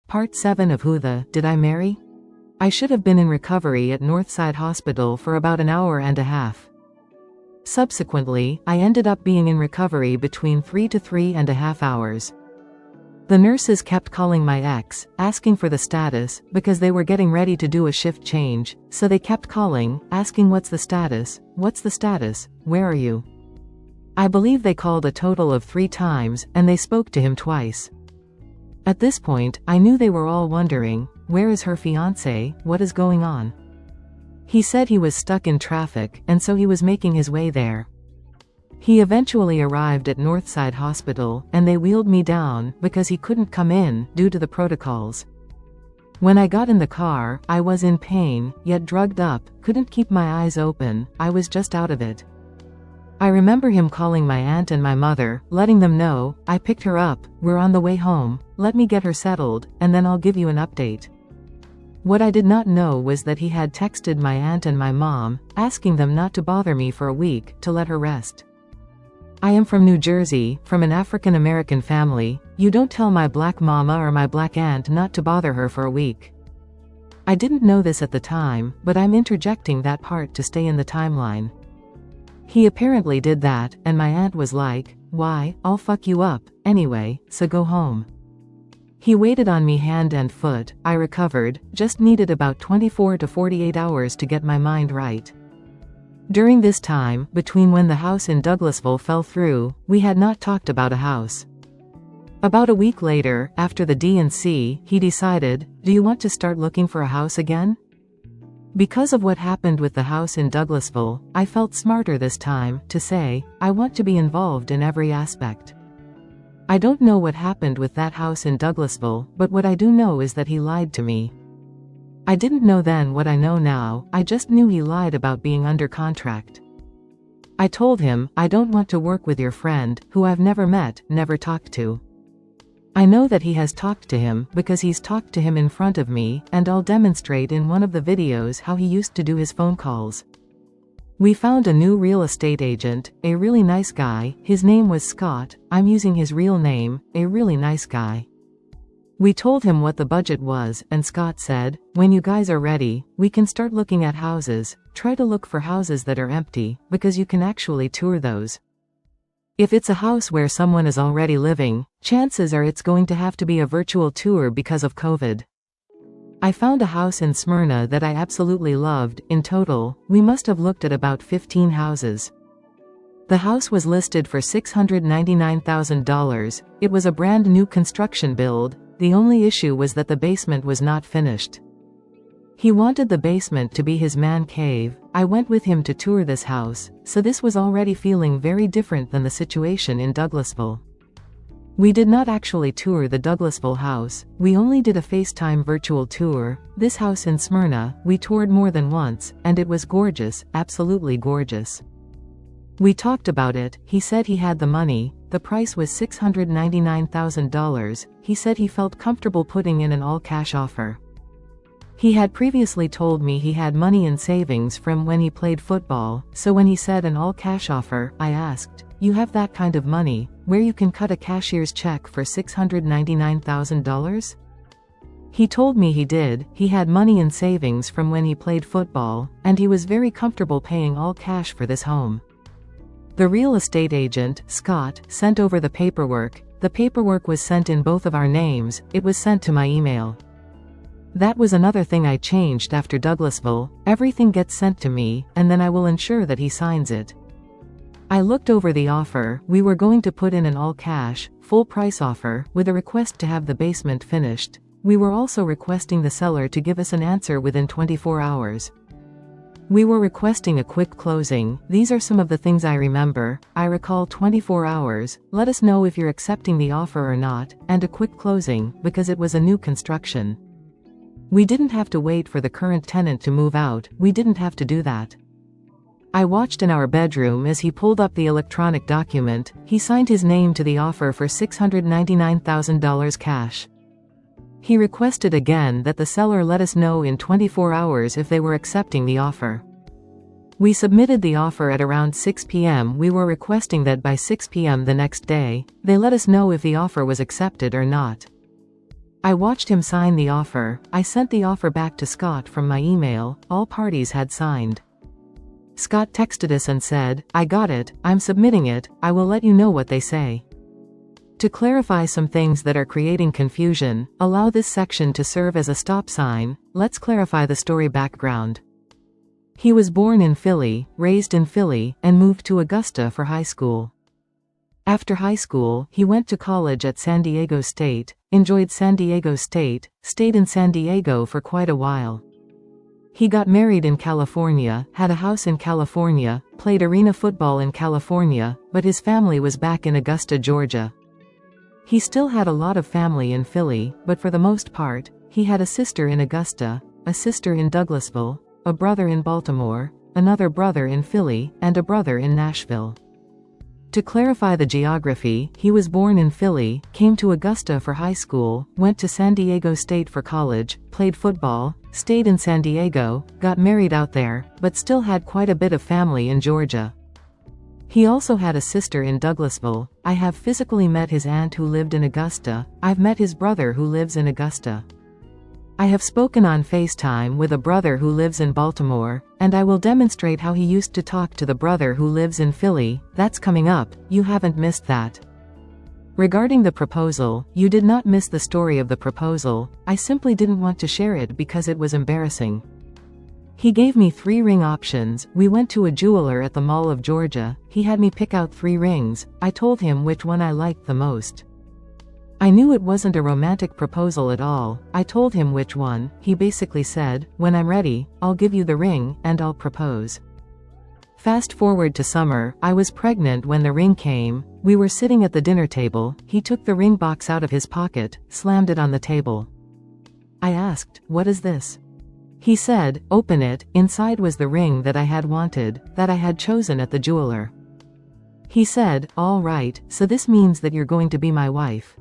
Part 7 of Who the Did I Marry? I should have been in recovery at Northside Hospital for about an hour and a half. Subsequently, I ended up being in recovery between 3 to 3.5 hours. The nurses kept calling my ex, asking for the status, because they were getting ready to do a shift change, so they kept calling, asking what's the status, where are you? I believe they called a total of 3 times, and they spoke to him twice. At this point, I knew they were all wondering, where is her fiancé, what is going on? He said he was stuck in traffic, and so he was making his way there. He eventually arrived at Northside Hospital, and they wheeled me down, because he couldn't come in, due to the protocols. When I got in the car, I was in pain, yet drugged up, couldn't keep my eyes open, I was just out of it. I remember him calling my aunt and my mother, letting them know, I picked her up, we're on the way home, let me get her settled, and then I'll give you an update. What I did not know was that he had texted my aunt and my mom, asking them not to bother me for a week, to let her rest. I am from New Jersey, from an African American family, you don't tell my black mama or my black aunt not to bother her for a week. I didn't know this at the time, but I'm interjecting that part to stay in the timeline. He apparently did that, and my aunt was like, why, I'll fuck you up, anyway, so go home. He waited on me hand and foot, I recovered, just needed about 24 to 48 hours to get my mind right. During this time, between when the house in Douglasville fell through, we had not talked about a house. About a week later, after the D&C, he decided, do you want to start looking for a house again? Because of what happened with the house in Douglasville, I felt smarter this time, to say, I want to be involved in every aspect. I don't know what happened with that house in Douglasville, but what I do know is that he lied to me. I didn't know then what I know now, I just knew he lied about being under contract. I told him, I don't want to work with your friend, who I've never met, never talked to. I know that he has talked to him, because he's talked to him in front of me, and I'll demonstrate in one of the videos how he used to do his phone calls. We found a new real estate agent, a really nice guy, his name was Scott, I'm using his real name, a really nice guy. We told him what the budget was, and Scott said, when you guys are ready, we can start looking at houses, try to look for houses that are empty, because you can actually tour those. If it's a house where someone is already living, chances are it's going to have to be a virtual tour because of COVID. I found a house in Smyrna that I absolutely loved. In total, we must have looked at about 15 houses. The house was listed for $699,000, it was a brand new construction build, the only issue was that the basement was not finished. He wanted the basement to be his man cave. I went with him to tour this house, so this was already feeling very different than the situation in Douglasville. We did not actually tour the Douglasville house, we only did a FaceTime virtual tour. This house in Smyrna, we toured more than once, and it was gorgeous, absolutely gorgeous. We talked about it, he said he had the money, the price was $699,000, he said he felt comfortable putting in an all-cash offer. He had previously told me he had money in savings from when he played football, so when he said an all-cash offer, I asked, you have that kind of money, where you can cut a cashier's check for $699,000? He told me he did, he had money in savings from when he played football, and he was very comfortable paying all cash for this home. The real estate agent, Scott, sent over the paperwork. The paperwork was sent in both of our names, it was sent to my email. That was another thing I changed after Douglasville, everything gets sent to me, and then I will ensure that he signs it. I looked over the offer, we were going to put in an all-cash, full-price offer, with a request to have the basement finished. We were also requesting the seller to give us an answer within 24 hours. We were requesting a quick closing. These are some of the things I remember. I recall 24 hours, let us know if you're accepting the offer or not, and a quick closing, because it was a new construction. We didn't have to wait for the current tenant to move out, we didn't have to do that. I watched in our bedroom as he pulled up the electronic document, he signed his name to the offer for $699,000 cash. He requested again that the seller let us know in 24 hours if they were accepting the offer. We submitted the offer at around 6 p.m. We were requesting that by 6 p.m. the next day, they let us know if the offer was accepted or not. I watched him sign the offer. I sent the offer back to Scott from my email. All parties had signed. Scott texted us and said, "I got it, I'm submitting it, I will let you know what they say." To clarify some things that are creating confusion, allow this section to serve as a stop sign. Let's clarify the story background. He was born in Philly, raised in Philly, and moved to Augusta for high school. After high school, he went to college at San Diego State, enjoyed San Diego State, stayed in San Diego for quite a while. He got married in California, had a house in California, played arena football in California, but his family was back in Augusta, Georgia. He still had a lot of family in Philly, but for the most part, he had a sister in Augusta, a sister in Douglasville, a brother in Baltimore, another brother in Philly, and a brother in Nashville. To clarify the geography, he was born in Philly, came to Augusta for high school, went to San Diego State for college, played football, stayed in San Diego, got married out there, but still had quite a bit of family in Georgia. He also had a sister in Douglasville. I have physically met his aunt who lived in Augusta. I've met his brother who lives in Augusta. I have spoken on FaceTime with a brother who lives in Baltimore, and I will demonstrate how he used to talk to the brother who lives in Philly. That's coming up, you haven't missed that. Regarding the proposal, you did not miss the story of the proposal. I simply didn't want to share it because it was embarrassing. He gave me 3 ring options. We went to a jeweler at the Mall of Georgia. He had me pick out 3 rings. I told him which one I liked the most. I knew it wasn't a romantic proposal at all. I told him which one. He basically said, "When I'm ready, I'll give you the ring, and I'll propose." Fast forward to summer, I was pregnant when the ring came. We were sitting at the dinner table. He took the ring box out of his pocket, slammed it on the table. I asked, "What is this?" He said, "Open it." Inside was the ring that I had wanted, that I had chosen at the jeweler. He said, "All right, so this means that you're going to be my wife."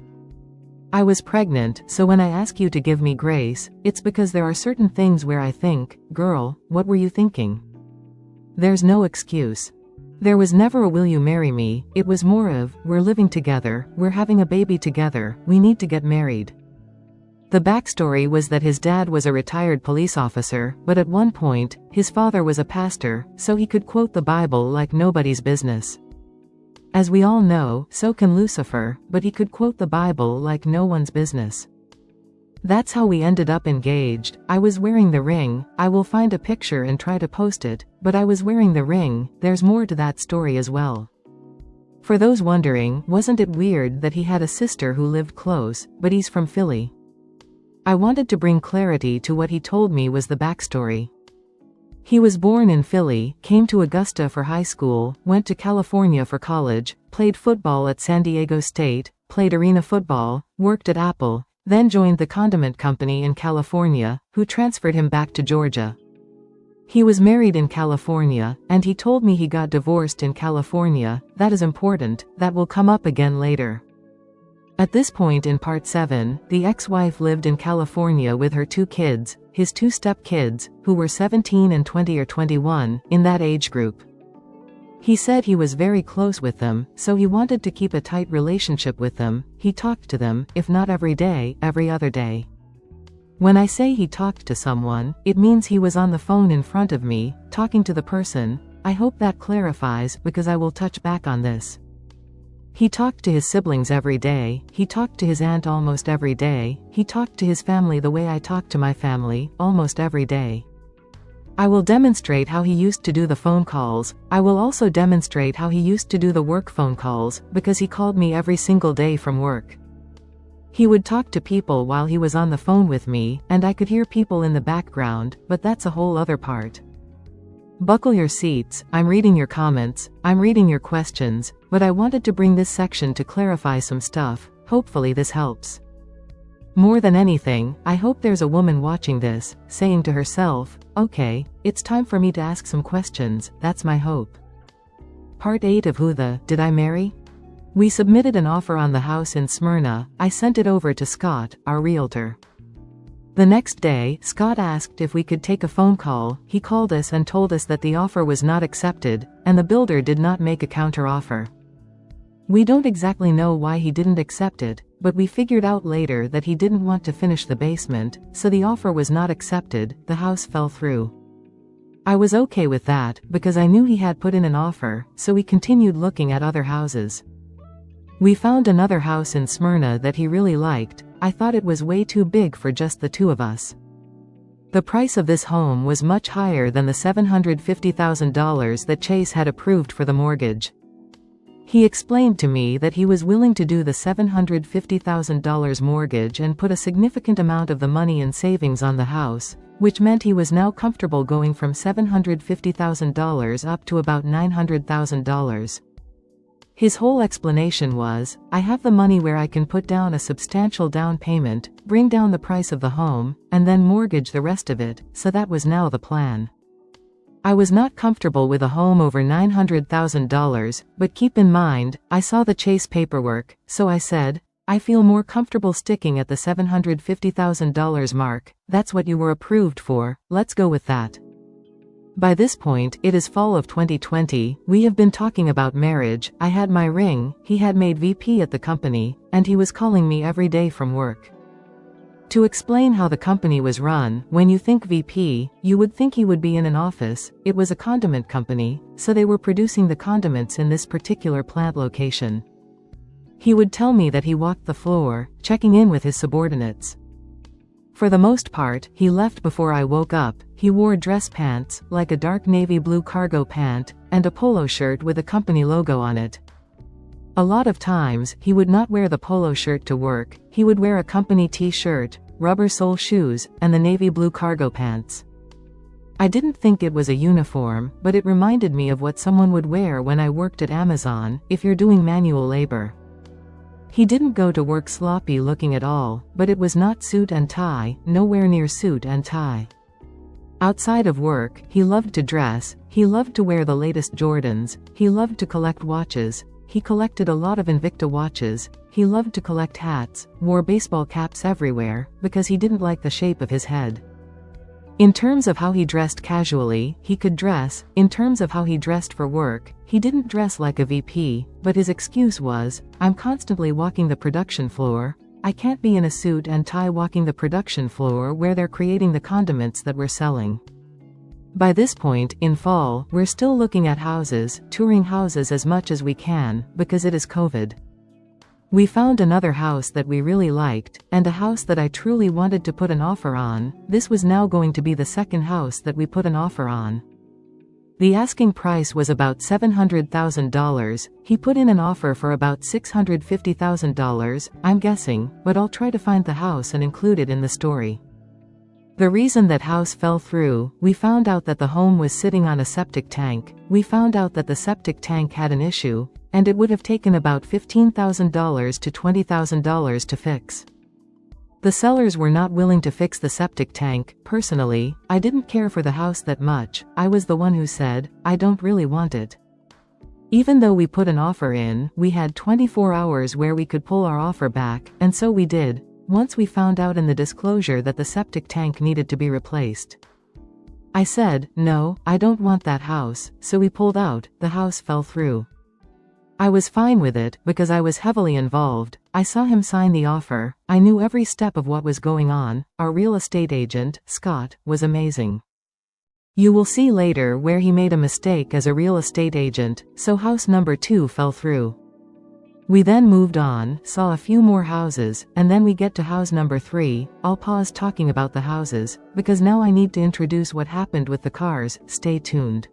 I was pregnant, so when I ask you to give me grace, it's because there are certain things where I think, "Girl, what were you thinking?" There's no excuse. There was never a "will you marry me," it was more of, "We're living together, we're having a baby together, we need to get married." The backstory was that his dad was a retired police officer, but at one point, his father was a pastor, so he could quote the Bible like nobody's business. As we all know, so can Lucifer, but he could quote the Bible like no one's business. That's how we ended up engaged. I was wearing the ring. I will find a picture and try to post it, but I was wearing the ring. There's more to that story as well. For those wondering, wasn't it weird that he had a sister who lived close, but he's from Philly? I wanted to bring clarity to what he told me was the backstory. He was born in Philly, came to Augusta for high school, went to California for college, played football at San Diego State, played arena football, worked at Apple, then joined the condiment company in California, who transferred him back to Georgia. He was married in California, and he told me he got divorced in California. That is important, that will come up again later. At this point in part 7, the ex-wife lived in California with her 2 kids, his 2 step-kids, who were 17 and 20 or 21, in that age group. He said he was very close with them, so he wanted to keep a tight relationship with them. He talked to them, if not every day, every other day. When I say he talked to someone, it means he was on the phone in front of me, talking to the person. I hope that clarifies, because I will touch back on this. He talked to his siblings every day, he talked to his aunt almost every day, he talked to his family the way I talk to my family, almost every day. I will demonstrate how he used to do the phone calls. I will also demonstrate how he used to do the work phone calls, because he called me every single day from work. He would talk to people while he was on the phone with me, and I could hear people in the background, but that's a whole other part. Buckle your seats, I'm reading your comments, I'm reading your questions, but I wanted to bring this section to clarify some stuff. Hopefully this helps. More than anything, I hope there's a woman watching this, saying to herself, "Okay, it's time for me to ask some questions." That's my hope. Part 8 of Who the Did I Marry? We submitted an offer on the house in Smyrna. I sent it over to Scott, our realtor. The next day, Scott asked if we could take a phone call. He called us and told us that the offer was not accepted, and the builder did not make a counteroffer. We don't exactly know why he didn't accept it. but we figured out later that he didn't want to finish the basement, so the offer was not accepted, the house fell through. I was okay with that, because I knew he had put in an offer, so we continued looking at other houses. We found another house in Smyrna that he really liked. I thought it was way too big for just the two of us. The price of this home was much higher than the $750,000 that Chase had approved for the mortgage. He explained to me that he was willing to do the $750,000 mortgage and put a significant amount of the money in savings on the house, which meant he was now comfortable going from $750,000 up to about $900,000. His whole explanation was, I have the money where I can put down a substantial down payment, bring down the price of the home, and then mortgage the rest of it, so that was now the plan. I was not comfortable with a home over $900,000, but keep in mind, I saw the Chase paperwork, so I said, I feel more comfortable sticking at the $750,000 mark. That's what you were approved for, let's go with that. By this point, it is fall of 2020, we have been talking about marriage, I had my ring, he had made VP at the company, and he was calling me every day from work. To explain how the company was run, when you think VP, you would think he would be in an office. It was a condiment company, so they were producing the condiments in this particular plant location. He would tell me that he walked the floor, checking in with his subordinates. For the most part, he left before I woke up. He wore dress pants, like a dark navy blue cargo pant, and a polo shirt with a company logo on it. A lot of times, he would not wear the polo shirt to work, he would wear a company t-shirt, rubber sole shoes, and the navy blue cargo pants. I didn't think it was a uniform, but it reminded me of what someone would wear when I worked at Amazon, if you're doing manual labor. He didn't go to work sloppy looking at all, but it was not suit and tie, nowhere near suit and tie. Outside of work, he loved to dress, he loved to wear the latest Jordans, he loved to collect watches, he collected a lot of Invicta watches, he loved to collect hats, wore baseball caps everywhere, because he didn't like the shape of his head. In terms of how he dressed casually, he could dress. In terms of how he dressed for work, he didn't dress like a VP, but his excuse was, I'm constantly walking the production floor, I can't be in a suit and tie walking the production floor where they're creating the condiments that we're selling. By this point, in fall, we're still looking at houses, touring houses as much as we can, because it is COVID. We found another house that we really liked, and a house that I truly wanted to put an offer on. This was now going to be the second house that we put an offer on. The asking price was about $700,000, he put in an offer for about $650,000, I'm guessing, but I'll try to find the house and include it in the story. The reason that house fell through, we found out that the home was sitting on a septic tank, we found out that the septic tank had an issue, and it would have taken about $15,000 to $20,000 to fix. The sellers were not willing to fix the septic tank. Personally, I didn't care for the house that much, I was the one who said, I don't really want it. Even though we put an offer in, we had 24 hours where we could pull our offer back, and so we did, once we found out in the disclosure that the septic tank needed to be replaced. I said, no, I don't want that house, so we pulled out, the house fell through. I was fine with it, because I was heavily involved. I saw him sign the offer, I knew every step of what was going on. Our real estate agent, Scott, was amazing. You will see later where he made a mistake as a real estate agent, so house number 2 fell through. We then moved on, saw a few more houses, and then we get to house number 3. I'll pause talking about the houses, because now I need to introduce what happened with the cars. Stay tuned.